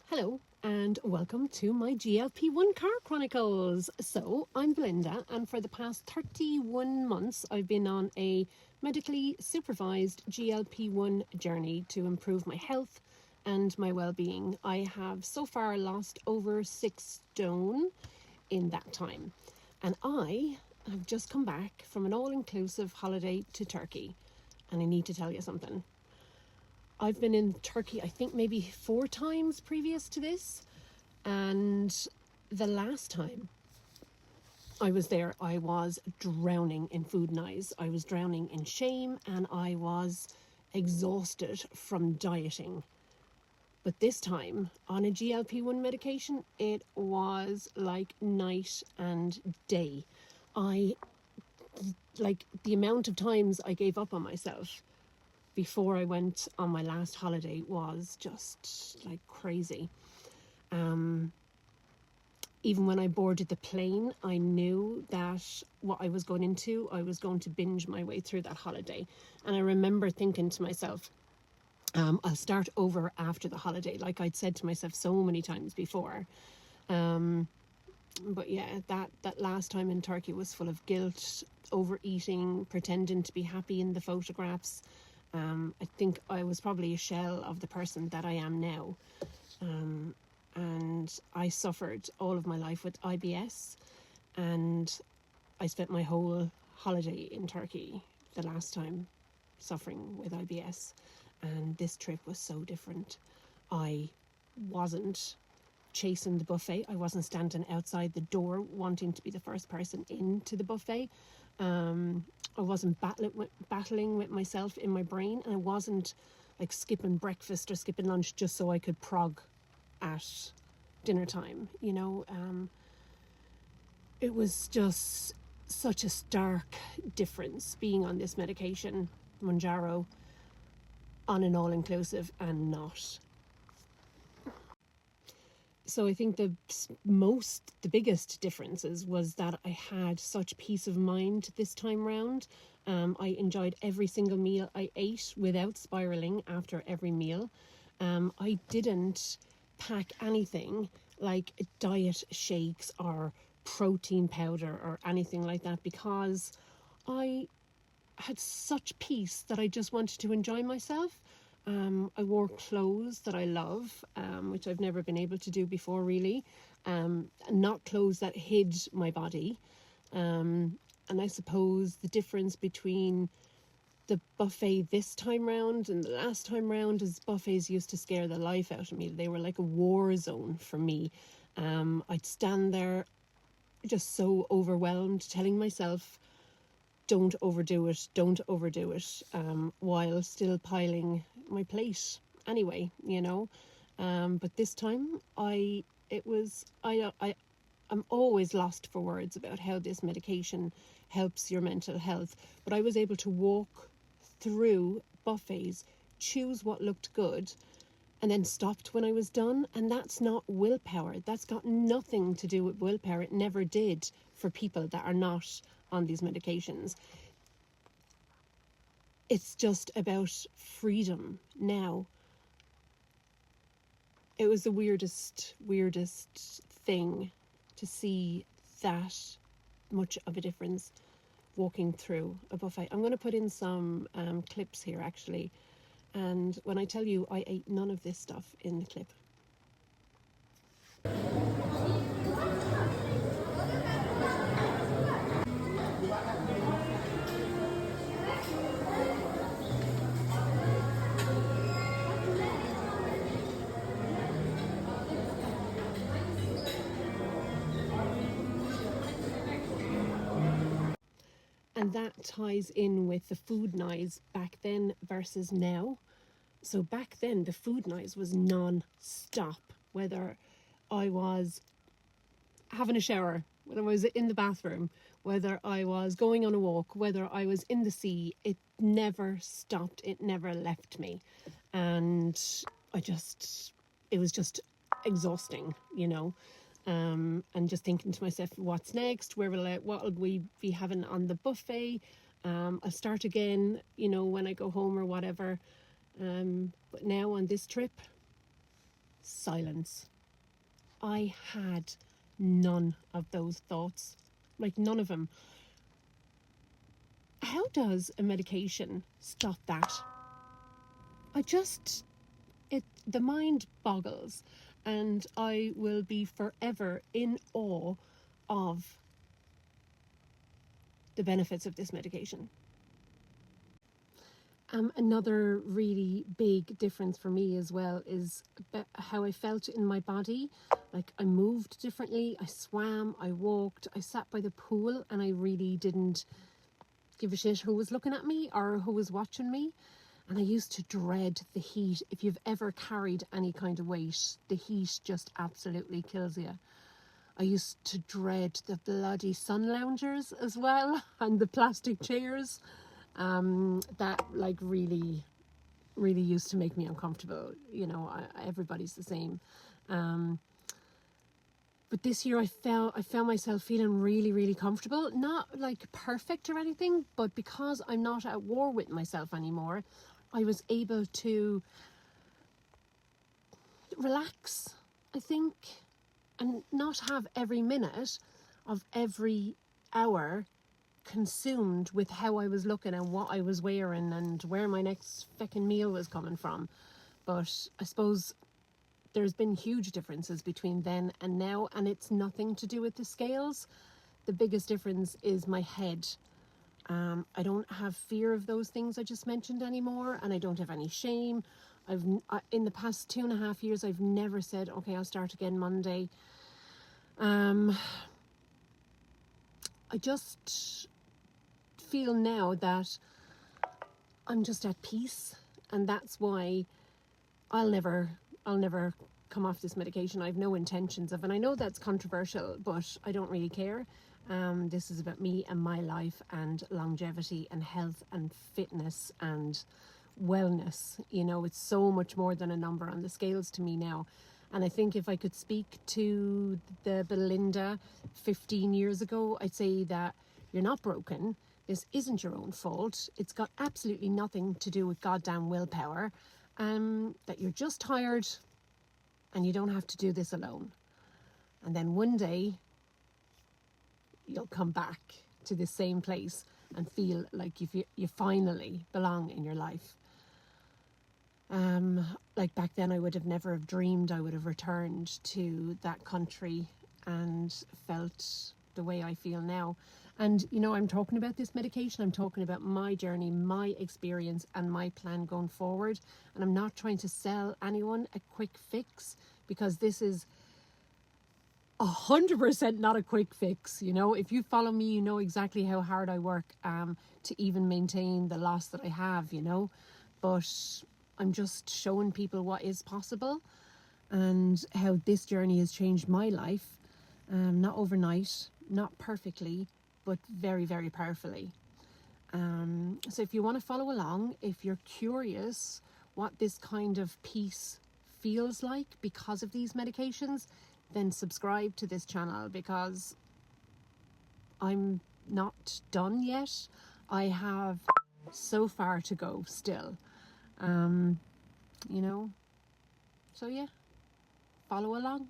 Hello and welcome to my GLP-1 Car Chronicles. So I'm Belinda, and for the past 31 months I've been on a medically supervised GLP-1 journey to improve my health and my well-being. I have so far lost over 6 stone in that time, and I have just come back from an all-inclusive holiday to Turkey, and I need to tell you something. I've been in Turkey, I think maybe 4 times previous to this. And the last time I was there, I was drowning in food noise. I was drowning in shame and I was exhausted from dieting. But this time, on a GLP-1 medication, it was like night and day. The amount of times I gave up on myself before I went on my last holiday was just like crazy. Even when I boarded the plane, I knew that what I was going into, I was going to binge my way through that holiday. And I remember thinking to myself, I'll start over after the holiday, like I'd said to myself so many times before. But yeah, that last time in Turkey was full of guilt, overeating, pretending to be happy in the photographs. I think I was probably a shell of the person that I am now. And I suffered all of my life with IBS, and I spent my whole holiday in Turkey the last time suffering with IBS, and this trip was so different. I wasn't chasing the buffet. I wasn't standing outside the door wanting to be the first person into the buffet. I wasn't battling with myself in my brain, and I wasn't like skipping breakfast or skipping lunch just so I could prog at dinner time, It was just such a stark difference being on this medication, Mounjaro, on an all-inclusive and not. So I think the biggest differences was that I had such peace of mind this time round. I enjoyed every single meal I ate without spiraling after every meal. I didn't pack anything like diet shakes or protein powder or anything like that, because I had such peace that I just wanted to enjoy myself. I wore clothes that I love, which I've never been able to do before, really. Not clothes that hid my body. And I suppose the difference between the buffet this time round and the last time round is buffets used to scare the life out of me. They were like a war zone for me. I'd stand there just so overwhelmed, telling myself, don't overdo it, while still piling my plate anyway, but this time I'm always lost for words about how this medication helps your mental health, but I was able to walk through buffets, choose what looked good, and then stopped when I was done. And that's not willpower. That's got nothing to do with willpower. It never did for people that are not on these medications. It's just about freedom now. It was the weirdest thing to see that much of a difference walking through a buffet. I'm going to put in some clips here actually, and when I tell you I ate none of this stuff in the clip. And that ties in with the food noise back then versus now. So back then, the food noise was non-stop. Whether I was having a shower, whether I was in the bathroom, whether I was going on a walk, whether I was in the sea, it never stopped. It never left me. And it was just exhausting, and just thinking to myself, what's next? What will we be having on the buffet? I'll start again, when I go home or whatever. But now on this trip, silence. I had none of those thoughts, like none of them. How does a medication stop that? The mind boggles, and I will be forever in awe of the benefits of this medication. Another really big difference for me as well is how I felt in my body. Like, I moved differently, I swam, I walked, I sat by the pool, and I really didn't give a shit who was looking at me or who was watching me. And I used to dread the heat. If you've ever carried any kind of weight, the heat just absolutely kills you. I used to dread the bloody sun loungers as well, and the plastic chairs. That like really used to make me uncomfortable. You know, everybody's the same. But this year I found myself feeling really comfortable. Not like perfect or anything, but because I'm not at war with myself anymore, I was able to relax, I think, and not have every minute of every hour consumed with how I was looking and what I was wearing and where my next feckin' meal was coming from. But I suppose there's been huge differences between then and now, and it's nothing to do with the scales. The biggest difference is my head. I don't have fear of those things I just mentioned anymore, and I don't have any shame. In the past 2.5 years, I've never said, okay, I'll start again Monday. I just feel now that I'm just at peace, and that's why I'll never come off this medication. I have no intentions of, and I know that's controversial, but I don't really care. This is about me and my life and longevity and health and fitness and wellness. You know, it's so much more than a number on the scales to me now. And I think if I could speak to the Belinda 15 years ago, I'd say that you're not broken. This isn't your own fault. It's got absolutely nothing to do with goddamn willpower. That you're just tired and you don't have to do this alone. And then one day you'll come back to the same place and feel like you finally belong in your life. Like back then I would have never have dreamed I would have returned to that country and felt the way I feel now. And, you know, I'm talking about this medication, I'm talking about my journey, my experience and my plan going forward. And I'm not trying to sell anyone a quick fix, because this is 100% not a quick fix. You know, if you follow me, you know exactly how hard I work to even maintain the loss that I have, you know. But I'm just showing people what is possible and how this journey has changed my life. Not overnight, not perfectly, but very powerfully. So if you want to follow along, if you're curious what this kind of peace feels like because of these medications, then subscribe to this channel, because I'm not done yet. I have so far to go still. You know, so yeah, follow along.